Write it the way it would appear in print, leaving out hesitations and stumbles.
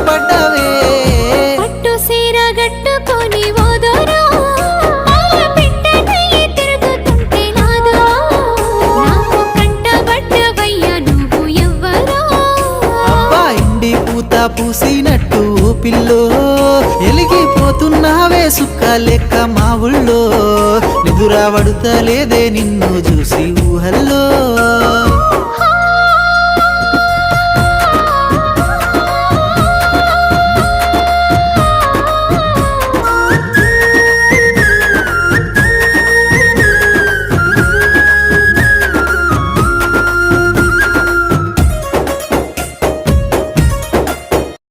పడ్డవే పట్టు సీర గట్టుకొని ఓదోరో పెట్టనయ్యి తిరుగుతుంటే నాదో నాకు కంటబడ్డవయ్యా నువ్వు ఎవ్వరో అబ్బా ఇండి పూత పూసినట్టు పిల్లో ఎలిగిపోతున్నావే సుక్క లెక్క మా ఊళ్ళో నిదురా పడుతలేదే నిన్ను చూసి ఊహల్లో